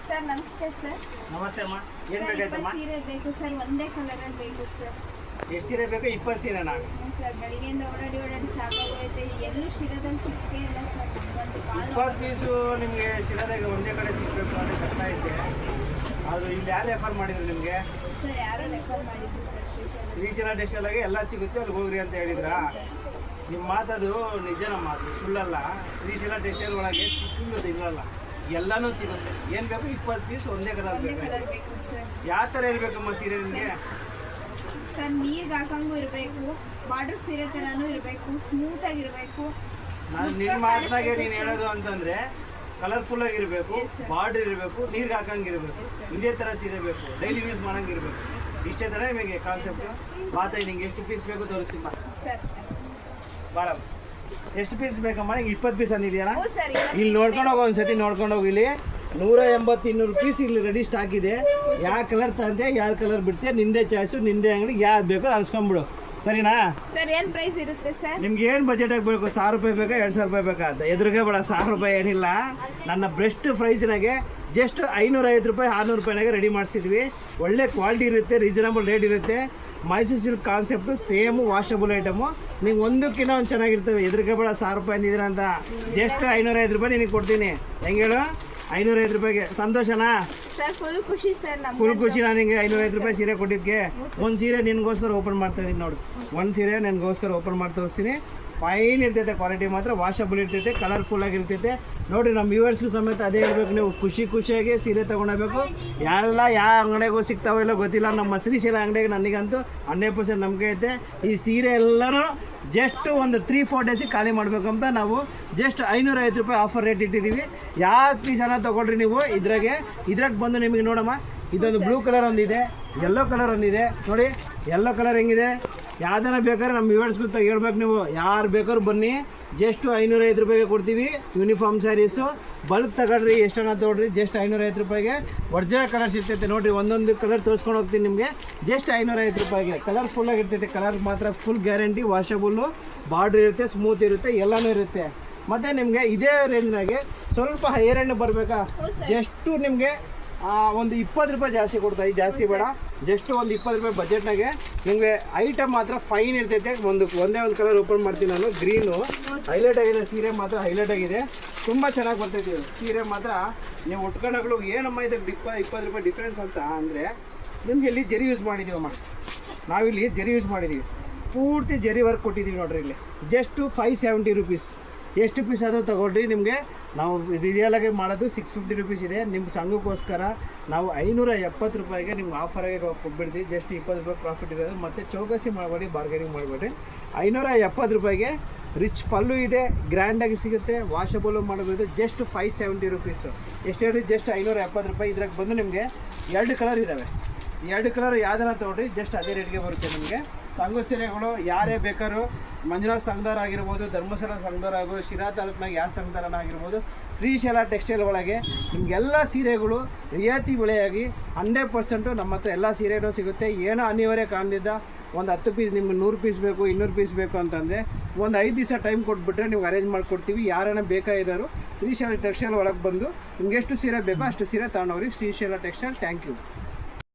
Sir ನಮಸ್ತೆ sir. ನಮಸ್ತೆ ಅಮ್ಮ. ಏನು ಬೇಕಾಯ್ತಮ್ಮ? ಸೀರೆ ಬೇಕು ಸರ್, ಒಂದೇ ಕಲರಲ್ಲಿ ಬೇಕು ಸರ್. ಎಷ್ಟು ಸೀರೆ ಬೇಕು? 20 ಸೀರೆನಾ? ಸರ್ ಬೆಳಿಗ್ಗೆಯಿಂದ ಓಡಾಡಿ ಸಾಕಾಗೋಯ್ತು, ಎಲ್ಲೂ ಶಿರದಲ್ಲಿ ಸಿಕ್ಕೇ ಇಲ್ಲ ಸರ್. 20 ಪೀಸು ನಿಮಗೆ ಶಿರಾದಾಗ ಒಂದೇ ಕಡೆ ಸಿಗಬೇಕು ಅಂದರೆ ಕಷ್ಟ ಐತೆ. ಅದು ಇಲ್ಲಿ ಯಾರು ರೆಫರ್ ಮಾಡಿದ್ರು ನಿಮಗೆ? ಸರ್ ಯಾರೋ ರೆಫರ್ ಮಾಡಿದ್ರು ಸರ್. ಶ್ರೀಶೈಲ ಟೆಕ್ಸ್ಟೈಲಾಗೆ ಎಲ್ಲ ಸಿಗುತ್ತೆ, ಅಲ್ಲಿ ಹೋಗ್ರಿ ಅಂತ ಹೇಳಿದ್ರಾ? ನಿಮ್ಮ ಮಾತದು ನಿಜನ ಮಾತು, ಸುಳ್ಳಲ್ಲ. ಶ್ರೀಶೈಲ ಟೆಕ್ಸ್ಟೈಲ್ ಒಳಗೆ ಸಿಕ್ಕಿರೋದು ಇಲ್ಲಲ್ಲ, ಎಲ್ಲನೂ ಸಿಗುತ್ತೆ. ಏನು ಬೇಕು? 20 ಪೀಸ್ ಒಂದೇ ಕಲರ್ ಬೇಕು. ಯಾವ ಥರ ಇರಬೇಕಮ್ಮ ಸೀರೆ ನಿಮಗೆ? ಸರ್ ನೀರಿಗೆ ಹಾಕಂಗೂ ಇರಬೇಕು, ಬಾರ್ಡರ್ ಸೀರೆ ಥರನೂ ಇರಬೇಕು, ಸ್ಮೂತ್ ಆಗಿರಬೇಕು. ನಾನು ನಿನ್ನ ಮಾತನಾಗೆ ನೀನು ಹೇಳೋದು ಅಂತಂದರೆ ಕಲರ್ಫುಲ್ ಆಗಿರಬೇಕು, ಬಾರ್ಡರ್ ಇರಬೇಕು, ನೀರಿಗೆ ಹಾಕಂಗಿರಬೇಕು, ಇದೇ ಥರ ಸೀರೆ ಬೇಕು, ಡೈಲಿ ಯೂಸ್ ಮಾಡಂಗಿರಬೇಕು. ಇಷ್ಟೇ ಥರ ನಿಮಗೆ ಕಾನ್ಸೆಪ್ಟು. ಮಾತಾಡಿ ನಿಂಗೆ ಎಷ್ಟು ಪೀಸ್ ಬೇಕು ತೋರಿಸಿಮ್ಮ. ಬಾರ, ಎಷ್ಟು ಪೀಸ್ ಬೇಕಮ್ಮ? ನಿಂಗೆ 20 ಪೀಸ್ ಅಂದಿದೆಯಲ್ಲ? ಇಲ್ಲಿ ನೋಡ್ಕೊಂಡು ಹೋಗೋ, ಒಂದ್ಸತಿ ನೋಡ್ಕೊಂಡು ಹೋಗಿ. ಇಲ್ಲಿ 180-200 ಪೀಸ್ ಇಲ್ಲಿ ರೆಡಿ ಸ್ಟಾಕ್ ಇದೆ. ಯಾವ ಕಲರ್ ತಂದೆ, ಯಾವ ಕಲರ್ ಬಿಡ್ತೀಯ, ನಿಂದೆ ಚಾಯ್ಸು, ನಿಂದೆ ಅಂಗಡಿ ಯಾವ್ದು ಬೇಕೋ ಅನ್ಸ್ಕೊಂಬಿಡು. ಸರಿನಾ? ಸರ್ ಏನು ಪ್ರೈಸ್ ಇರುತ್ತೆ ಸರ್? ನಿಮ್ಗೆ ಏನು ಬಜೆಟ್ ಆಗಬೇಕು? 1000 ರೂಪಾಯಿ ಬೇಕಾ, 2000 ರೂಪಾಯಿ ಬೇಕಾ ಅಂತ ಎದುರಿಗೆ ಬೇಡ. 1000 ರೂಪಾಯಿ ಏನಿಲ್ಲ, ನನ್ನ ಬೆಸ್ಟ್ ಪ್ರೈಸ್ನಾಗೆ ಜಸ್ಟ್ 550 ರೂಪಾಯಿ 600 ರೂಪಾಯಿನಾಗೆ ರೆಡಿ ಮಾಡಿಸಿದ್ವಿ. ಒಳ್ಳೆ ಕ್ವಾಲಿಟಿ ಇರುತ್ತೆ, ರೀಸನಬಲ್ ರೇಟ್ ಇರುತ್ತೆ. Mysuru silk concept, same washable item. ನೀವು ಒಂದಕ್ಕಿಂತ ಒಂದು ಚೆನ್ನಾಗಿರ್ತವೆ. ಎದುರಿಗೆ ಬೇಡ 1000 ರೂಪಾಯಿ ಅಂದಿದ್ದೀರ ಅಂತ. ಜಸ್ಟ್ 550 ರೂಪಾಯಿ ನಿನಗೆ ಕೊಡ್ತೀನಿ. ಹೆಂಗೆ ಹೇಳು? 550 ರೂಪಾಯಿಗೆ ಸಂತೋಷನಾ? ಸರ್ ಫುಲ್ ಖುಷಿ ಸರ್. ಫುಲ್ ಖುಷಿ. ನಾನು ನಿಂಗೆ 550 ರೂಪಾಯಿ ಸೀರೆ ಕೊಟ್ಟಿದ್ದಕ್ಕೆ. ಒಂದು ಸೀರೆ ನಿನಗೋಸ್ಕರ ಓಪನ್ ಮಾಡ್ತಾ ಇದ್ದೀನಿ ನೋಡಿ. ಒಂದು ಸೀರೆ ನನಗೋಸ್ಕರ ಓಪನ್ ಮಾಡಿ ತೋರಿಸ್ತೀನಿ. ಫೈನ್ ಇರ್ತೈತೆ, ಕ್ವಾಲಿಟಿ ಮಾತ್ರ ವಾಷಬಲ್ ಇರ್ತೈತೆ, ಕಲರ್ಫುಲ್ ಆಗಿರ್ತೈತೆ. ನೋಡಿರಿ, ನಮ್ಮ ವ್ಯೂವರ್ಸ್ಗೂ ಸಮೇತ ಅದೇ ಇರಬೇಕು. ನೀವು ಖುಷಿಯಾಗಿ ಸೀರೆ ತೊಗೊಂಡೋಗ್ಬೇಕು. ಎಲ್ಲ ಯಾವ ಅಂಗಡಿಗೂ ಸಿಗ್ತಾವೋ ಇಲ್ಲ ಗೊತ್ತಿಲ್ಲ, ನಮ್ಮ ಶ್ರೀಶೈಲ ಅಂಗಡಿಗೆ ನನಗಂತೂ 100% ನಂಬಿಕೆ ಐತೆ. ಈ ಸೀರೆ ಎಲ್ಲನೂ ಜಸ್ಟ್ ಒಂದು 3-4 ಡೇಸಿಗೆ ಖಾಲಿ ಮಾಡಬೇಕಂತ ನಾವು ಜಸ್ಟ್ 550 ರೂಪಾಯಿ ಆಫರ್ ರೇಟ್ ಇಟ್ಟಿದ್ದೀವಿ. ಯಾವ ಪೀಸನ್ನ ತೊಗೊಳ್ರಿ ನೀವು. ಇದ್ರಾಗ ಬಂದು ನಿಮಗೆ ನೋಡಮ್ಮ, ಇದೊಂದು ಬ್ಲೂ ಕಲರ್ ಒಂದಿದೆ, ಯೆಲ್ಲೋ ಕಲರ್ ಒಂದಿದೆ ನೋಡಿ. ಯೆಲ್ಲೋ ಕಲರ್ ಹೆಂಗಿದೆ? ಯಾವ್ದಾರ ಬೇಕಾದ್ರೆ ನಮ್ಮ ವ್ಯೂವರ್ಸ್ಗೂ ಹೇಳ್ಬೇಕು ನೀವು. ಯಾರು ಬೇಕಾದ್ರೂ ಬನ್ನಿ, ಜಸ್ಟ್ 550 ರೂಪಾಯಿಗೆ ಕೊಡ್ತೀವಿ. ಯೂನಿಫಾರ್ಮ್ ಸ್ಯಾರೀಸು ಬಲ್ಕ್ ತಗೊಳ್ರಿ, ಎಷ್ಟನ್ನ ತೊಗೊಳ್ರಿ, ಜಸ್ಟ್ 550 ರೂಪಾಯಿಗೆ ಒರಿಜಿನಲ್ ಕಲರ್ಸ್ ಇರ್ತೈತೆ ನೋಡಿರಿ. ಒಂದೊಂದು ಕಲರ್ ತೋರಿಸ್ಕೊಂಡು ಹೋಗ್ತೀನಿ ನಿಮಗೆ. ಜಸ್ಟ್ 550 ರೂಪಾಯಿಗೆ ಕಲರ್ಫುಲ್ಲಾಗಿರ್ತೈತೆ. ಕಲರ್ ಮಾತ್ರ ಫುಲ್ ಗ್ಯಾರಂಟಿ, ವಾಷಬಲ್ಲು, ಬಾರ್ಡ್ರ್ ಇರುತ್ತೆ, ಸ್ಮೂತ್ ಇರುತ್ತೆ, ಎಲ್ಲನೂ ಇರುತ್ತೆ. ಮತ್ತು ನಿಮಗೆ ಇದೇ ರೇಂಜ್ನಾಗೆ ಸ್ವಲ್ಪ ಹೈಯರ್ ಎಂಡ್ ಬರಬೇಕಾ, ಜಸ್ಟು ನಿಮಗೆ ಒಂದು 20 ರೂಪಾಯಿ ಜಾಸ್ತಿ ಕೊಡ್ತಾಯಿ. ಜಾಸ್ತಿ ಬೇಡ, ಜಸ್ಟ್ ಒಂದು 20 ರೂಪಾಯಿ ಬಜೆಟ್ನಾಗೆ ನಿಮಗೆ ಐಟಮ್ ಮಾತ್ರ ಫೈನ್ ಇರ್ತೈತೆ. ಒಂದೇ ಒಂದು ಕಲರ್ ಓಪನ್ ಮಾಡ್ತೀನಿ ನಾನು. ಗ್ರೀನು ಹೈಲೈಟ್ ಆಗಿದೆ, ಸೀರೆ ಮಾತ್ರ ಹೈಲೈಟ್ ಆಗಿದೆ, ತುಂಬ ಚೆನ್ನಾಗಿ ಬರ್ತೈತಿ ಸೀರೆ ಮಾತ್ರ. ನೀವು ಉಟ್ಕೊಂಡಾಗಲು ಏನಮ್ಮ ಇದಕ್ಕೆ 20 ರೂಪಾಯಿ ಡಿಫ್ರೆನ್ಸ್ ಅಂತ ಅಂದರೆ, ನಿಮ್ಗೆ ಇಲ್ಲಿ ಜರಿ ಯೂಸ್ ಮಾಡಿದ್ದೀವಮ್ಮ. ನಾವಿಲ್ಲಿ ಜರಿ ಯೂಸ್ ಮಾಡಿದ್ದೀವಿ, ಪೂರ್ತಿ ಜರಿ ವರ್ಕ್ ಕೊಟ್ಟಿದ್ದೀವಿ ನೋಡ್ರಿ. ಇಲ್ಲಿ ಜಸ್ಟ್ 570 ರುಪೀಸ್. ಎಷ್ಟು ಪೀಸ್ ಆದರೂ ತಗೊಳ್ರಿ. ನಿಮಗೆ ನಾವು ರಿಯಲಾಗಿ ಮಾಡೋದು 650 ರುಪೀಸ್ ಇದೆ. ನಿಮ್ಮ ಸಂಘಕ್ಕೋಸ್ಕರ ನಾವು 570 ರೂಪಾಯಿಗೆ ನಿಮ್ಗೆ ಆಫರಾಗೆ ಕೊಟ್ಬಿಡ್ತೀವಿ. ಜಸ್ಟ್ 20 ರೂಪಾಯಿ ಪ್ರಾಫಿಟ್ ಇರೋದು. ಮತ್ತು ಚೌಕಾಸಿ ಮಾಡಬೇಡಿ, ಬಾರ್ಗೇನಿಂಗ್ ಮಾಡಬೇಡಿ. 570 ರೂಪಾಯಿಗೆ ರಿಚ್ ಪಲ್ಲು ಇದೆ, ಗ್ರ್ಯಾಂಡಾಗಿ ಸಿಗುತ್ತೆ, ವಾಷಬಲ್ಲು ಮಾಡಬಹುದು. Just 570 rupees. ಎಷ್ಟು ಹೇಳಿ? ಜಸ್ಟ್ 570 ರೂಪಾಯಿ. ಇದ್ರಾಗ ಬಂದು ನಿಮಗೆ 2 ಕಲರ್ ಇದ್ದಾವೆ. 2 ಕಲರ್ ಯಾವ್ದನ್ನ ತೊಗೊಳ್ರಿ, ಜಸ್ಟ್ ಅದೇ ರೇಟ್ಗೆ ಬರುತ್ತೆ ನಿಮಗೆ. ಸಂಘ ಸೀರೆಗಳು ಯಾರೇ ಬೇಕಾದ್ರೂ, ಮಂಜುನಾಥ್ ಸಂಘದವ್ರು ಆಗಿರ್ಬೋದು, ಧರ್ಮಸ್ಥಳ ಸಂಘದವ್ರು ಆಗಿರ್ಬೋದು, ಶಿರಾ ತಾಲೂಕಿನಾಗ ಯಾವ ಸಂಘದವ್ರನ್ನ ಆಗಿರ್ಬೋದು, ಶ್ರೀಶೈಲ ಟೆಕ್ಸ್ಟೈಲ್ ಒಳಗೆ ನಿಮಗೆಲ್ಲ ಸೀರೆಗಳು ರಿಯಾಯಿತಿ ಬೆಲೆಯಾಗಿ 100% ನಮ್ಮ ಹತ್ರ ಎಲ್ಲ ಸೀರೆನೂ ಸಿಗುತ್ತೆ. ಏನೋ ಅನಿವಾರ್ಯ ಕಾರಣದಿಂದ ಒಂದು 10 ಪೀಸ್ ನಿಮ್ಗೆ 100 ಪೀಸ್ ಬೇಕು, 200 ಪೀಸ್ ಬೇಕು ಅಂತಂದರೆ ಒಂದು 5 ದಿವಸ ಟೈಮ್ ಕೊಟ್ಬಿಟ್ರೆ ನೀವು ಅರೇಂಜ್ ಮಾಡಿಕೊಡ್ತೀವಿ. ಯಾರನ್ನ ಬೇಕಾಗಿರೋರು ಶ್ರೀಶೈಲ ಟೆಕ್ಸ್ಟೈಲ್ ಒಳಗೆ ಬಂದು ನಿಮ್ಗೆ ಎಷ್ಟು ಸೀರೆ ಬೇಕೋ ಅಷ್ಟು ಸೀರೆ ತಗೊಂಡವ್ರಿ. ಶ್ರೀಶೈಲ ಟೆಕ್ಸ್ಟೈಲ್. Thank you.